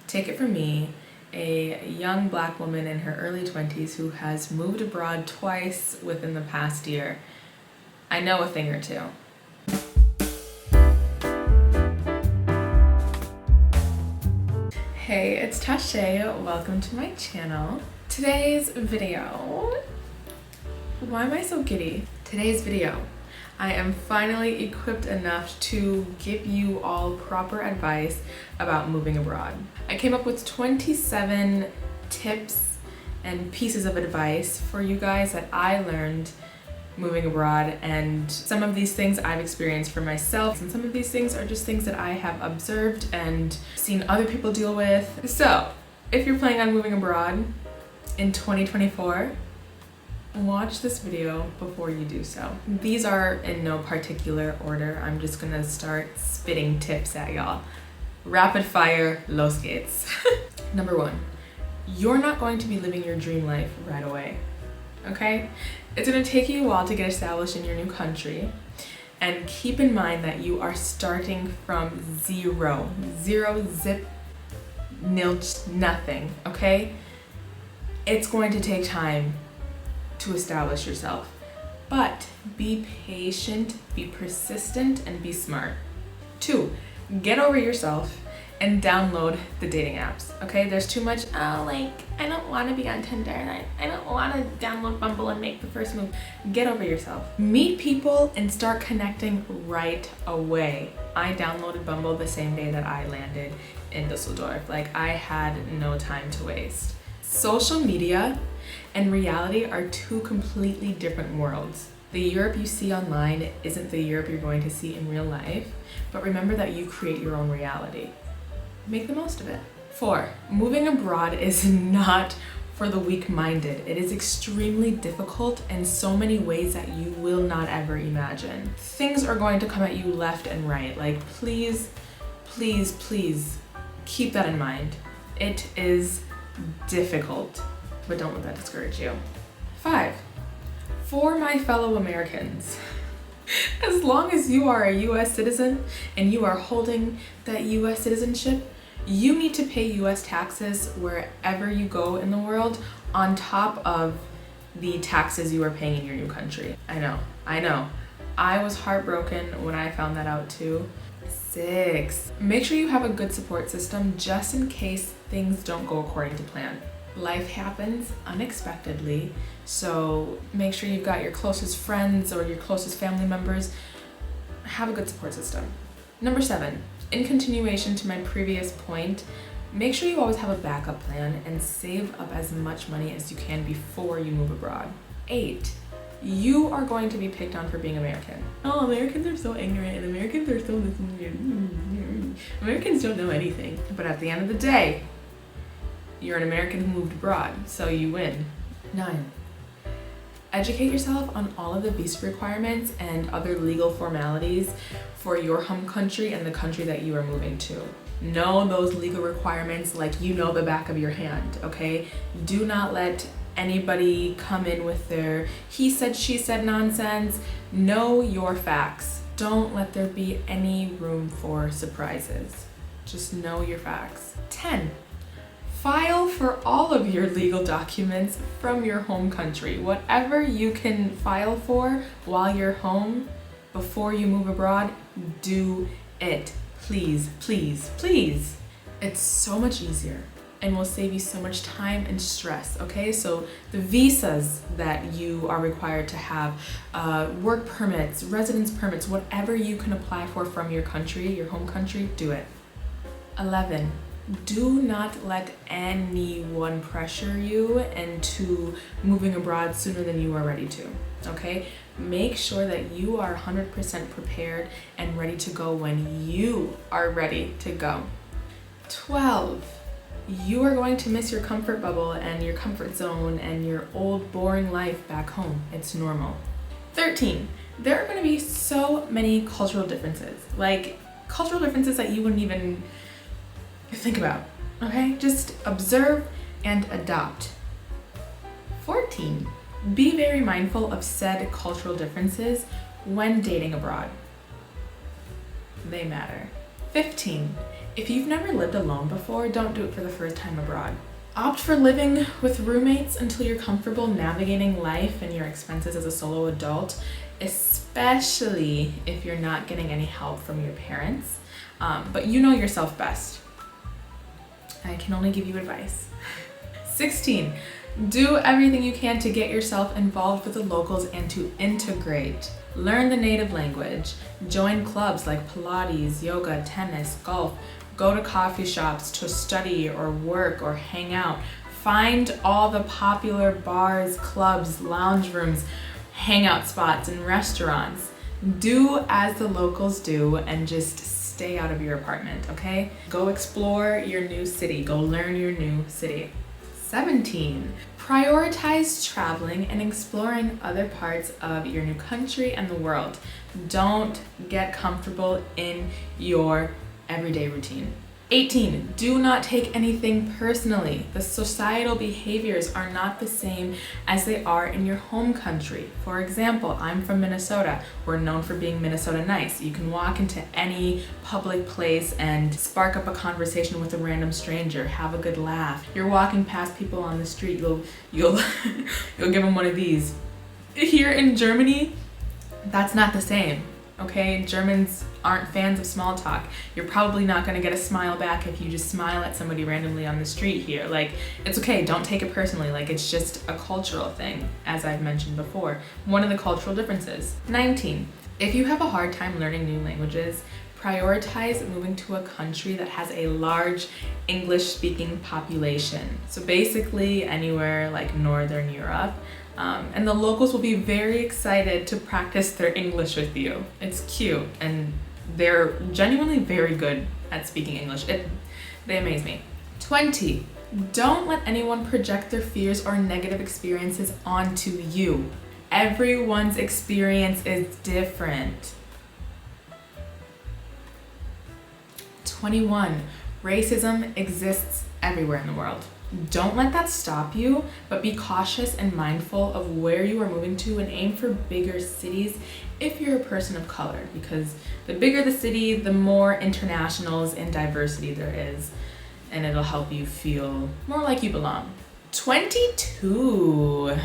Take it from me, a young black woman in her early 20s who has moved abroad twice within the past year. I know a thing or two. Hey, it's Tashay. Welcome to my channel. Today's video... Why am I so giddy? Today's video, I am finally equipped enough to give you all proper advice about moving abroad. I came up with 27 tips and pieces of advice for you guys that I learned moving abroad, and some of these things I've experienced for myself, and some of these things are just things that I have observed and seen other people deal with. So, if you're planning on moving abroad in 2024, watch this video before you do so. These are in no particular order. I'm just gonna start spitting tips at y'all. Rapid fire, los gates. Number 1, you're not going to be living your dream life right away, okay? It's gonna take you a while to get established in your new country, and keep in mind that you are starting from zero, zip, nilch, nothing, okay? It's going to take time to establish yourself, but be patient, be persistent, and be smart. 2, get over yourself and download the dating apps, okay? There's too much, I don't want to be on Tinder, and I don't want to download Bumble and make the first move. Get over yourself. Meet people and start connecting right away. I downloaded Bumble the same day that I landed in Dusseldorf. I had no time to waste. Social media and reality are two completely different worlds. The Europe you see online isn't the Europe you're going to see in real life, but remember that you create your own reality. Make the most of it. 4, moving abroad is not for the weak-minded. It is extremely difficult in so many ways that you will not ever imagine. Things are going to come at you left and right. Please, please, please keep that in mind. It is difficult, but don't let that discourage you. 5, for my fellow Americans, as long as you are a US citizen and you are holding that US citizenship, you need to pay US taxes wherever you go in the world on top of the taxes you are paying in your new country. I know. I was heartbroken when I found that out too. 6, make sure you have a good support system just in case things don't go according to plan. Life happens unexpectedly, so make sure you've got your closest friends or your closest family members. Have a good support system. Number 7, in continuation to my previous point, make sure you always have a backup plan and save up as much money as you can before you move abroad. 8, you are going to be picked on for being American. Oh, Americans are so ignorant and Americans are so Americans don't know anything. But at the end of the day, you're an American who moved abroad, so you win. 9, educate yourself on all of the visa requirements and other legal formalities for your home country and the country that you are moving to. Know those legal requirements like you know the back of your hand, okay? Do not let anybody come in with their he said, she said nonsense. Know your facts. Don't let there be any room for surprises. Just know your facts. 10, file for all of your legal documents from your home country. Whatever you can file for while you're home before you move abroad, do it. Please, please, please. It's so much easier and will save you so much time and stress, okay? So the visas that you are required to have, work permits, residence permits, whatever you can apply for from your country, your home country, do it. 11, do not let anyone pressure you into moving abroad sooner than you are ready to, okay? Make sure that you are 100% prepared and ready to go when you are ready to go. 12, you are going to miss your comfort bubble and your comfort zone and your old boring life back home. It's normal. 13, there are going to be so many cultural differences, cultural differences that you wouldn't even think about, okay? Just observe and adopt. 14, be very mindful of said cultural differences when dating abroad. They matter. 15, If you've never lived alone before, don't do it for the first time abroad. Opt for living with roommates until you're comfortable navigating life and your expenses as a solo adult, especially if you're not getting any help from your parents. But you know yourself best. I can only give you advice. 16, do everything you can to get yourself involved with the locals and to integrate. Learn the native language, join clubs like Pilates, yoga, tennis, golf, go to coffee shops to study or work or hang out. Find all the popular bars, clubs, lounge rooms, hangout spots, and restaurants. Do as the locals do and just stay out of your apartment, okay? Go explore your new city. Go learn your new city. 17, prioritize traveling and exploring other parts of your new country and the world. Don't get comfortable in your everyday routine. 18, do not take anything personally. The societal behaviors are not the same as they are in your home country. For example, I'm from Minnesota. We're known for being Minnesota nice. You can walk into any public place and spark up a conversation with a random stranger, have a good laugh. You're walking past people on the street, you'll you'll give them one of these. Here in Germany, that's not the same. Okay, Germans aren't fans of small talk. You're probably not gonna get a smile back if you just smile at somebody randomly on the street here. Like, it's okay, don't take it personally. Like, it's just a cultural thing, as I've mentioned before. One of the cultural differences. 19, if you have a hard time learning new languages, prioritize moving to a country that has a large English-speaking population. So basically anywhere like Northern Europe. And the locals will be very excited to practice their English with you. It's cute, and they're genuinely very good at speaking English. They amaze me. 20, don't let anyone project their fears or negative experiences onto you. Everyone's experience is different. 21, racism exists everywhere in the world. Don't let that stop you, but be cautious and mindful of where you are moving to and aim for bigger cities if you're a person of color, because the bigger the city, the more internationals and diversity there is, and it'll help you feel more like you belong. 22,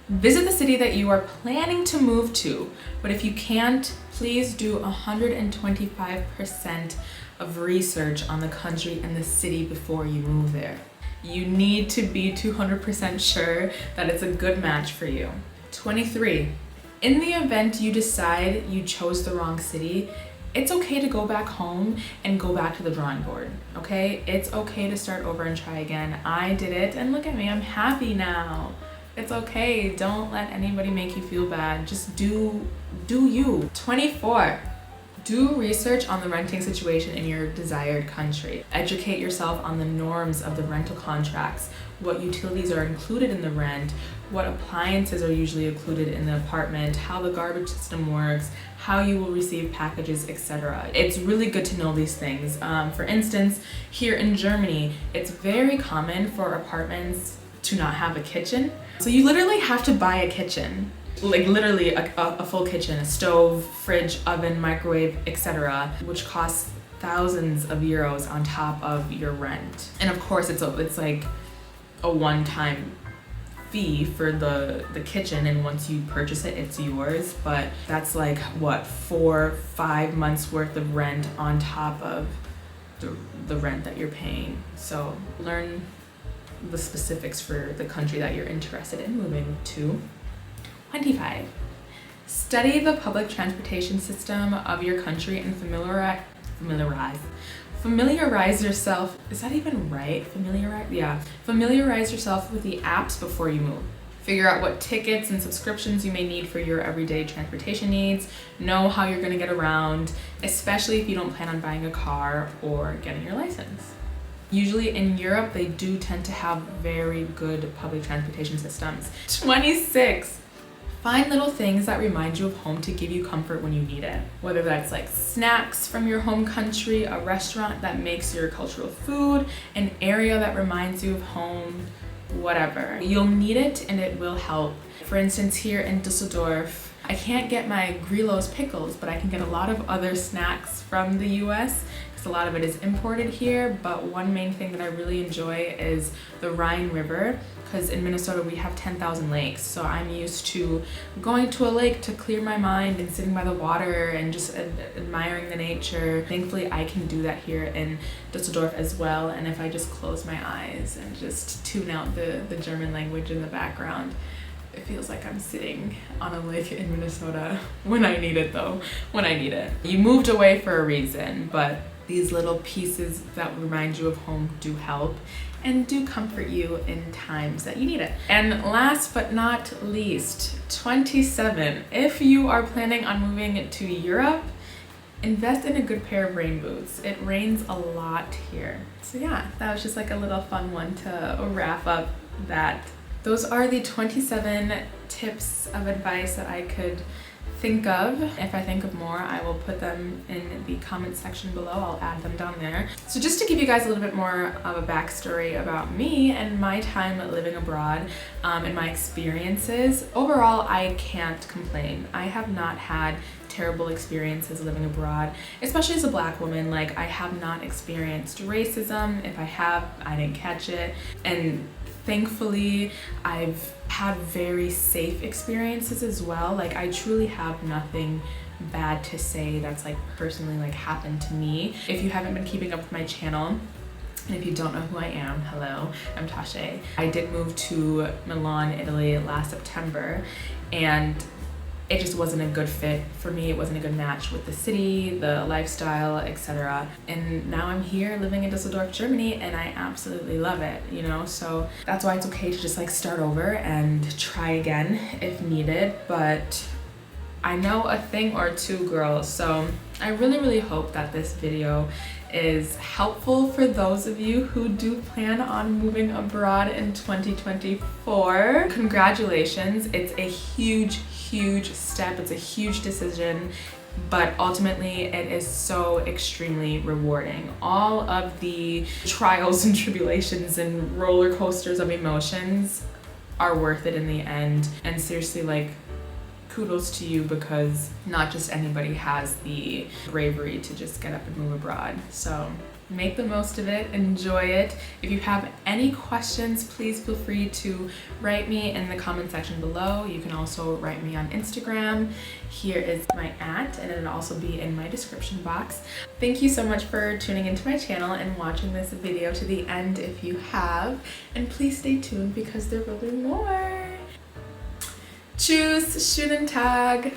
visit the city that you are planning to move to, but if you can't, please do 125% of research on the country and the city before you move there. You need to be 200% sure that it's a good match for you. 23, in the event you decide you chose the wrong city, it's okay to go back home and go back to the drawing board, okay? It's okay to start over and try again. I did it, and look at me, I'm happy now. It's okay, don't let anybody make you feel bad. Just do you. 24, do research on the renting situation in your desired country. Educate yourself on the norms of the rental contracts, what utilities are included in the rent, what appliances are usually included in the apartment, how the garbage system works, how you will receive packages, etc. It's really good to know these things. For instance, here in Germany, it's very common for apartments to not have a kitchen. So you literally have to buy a kitchen. Like literally a full kitchen, a stove, fridge, oven, microwave, etc., which costs thousands of euros on top of your rent. And of course it's like a one-time fee for the kitchen, and once you purchase it, it's yours. But that's like what, 4-5 months worth of rent on top of the rent that you're paying. So learn the specifics for the country that you're interested in moving to. 25, study the public transportation system of your country and familiarize yourself. Is that even right? Familiarize yourself with the apps before you move. Figure out what tickets and subscriptions you may need for your everyday transportation needs. Know how you're going to get around, especially if you don't plan on buying a car or getting your license. Usually in Europe, they do tend to have very good public transportation systems. 26, find little things that remind you of home to give you comfort when you need it. Whether that's like snacks from your home country, a restaurant that makes your cultural food, an area that reminds you of home, whatever. You'll need it and it will help. For instance, here in Dusseldorf, I can't get my Grillo's pickles, but I can get a lot of other snacks from the US because a lot of it is imported here, but one main thing that I really enjoy is the Rhine River, because in Minnesota we have 10,000 lakes, so I'm used to going to a lake to clear my mind and sitting by the water and just admiring the nature. Thankfully I can do that here in Dusseldorf as well, and if I just close my eyes and just tune out the German language in the background, it feels like I'm sitting on a lake in Minnesota when I need it though, when I need it. You moved away for a reason, but these little pieces that remind you of home do help and do comfort you in times that you need it. And last but not least, 27. If you are planning on moving to Europe, invest in a good pair of rain boots. It rains a lot here. So yeah, that was just like a little fun one to wrap up that. Those are the 27 tips of advice that I could think of. If I think of more, I will put them in the comment section below. I'll add them down there. So just to give you guys a little bit more of a backstory about me and my time living abroad and my experiences, overall I can't complain. I have not had terrible experiences living abroad, especially as a Black woman. Like, I have not experienced racism. If I have, I didn't catch it. And thankfully, I've had very safe experiences as well. Like, I truly have nothing bad to say that's like personally like happened to me. If you haven't been keeping up with my channel, and if you don't know who I am, hello, I'm Tasha. I did move to Milan, Italy last September, and it just wasn't a good fit for me. It wasn't a good match with the city, the lifestyle, etc. And now I'm here living in Dusseldorf, Germany, and I absolutely love it, you know? So that's why it's okay to just like start over and try again if needed. But I know a thing or two, girls. So I really hope that this video is helpful for those of you who do plan on moving abroad in 2024. Congratulations. It's a huge step. It's a huge decision, but ultimately it is so extremely rewarding. All of the trials and tribulations and roller coasters of emotions are worth it in the end. And seriously, like, kudos to you, because not just anybody has the bravery to just get up and move abroad. So make the most of it, enjoy it. If you have any questions, please feel free to write me in the comment section below. You can also write me on Instagram. Here is my @ and it'll also be in my description box. Thank you so much for tuning into my channel and watching this video to the end if you have, and please stay tuned because there will be more. Tschüss, schönen Tag.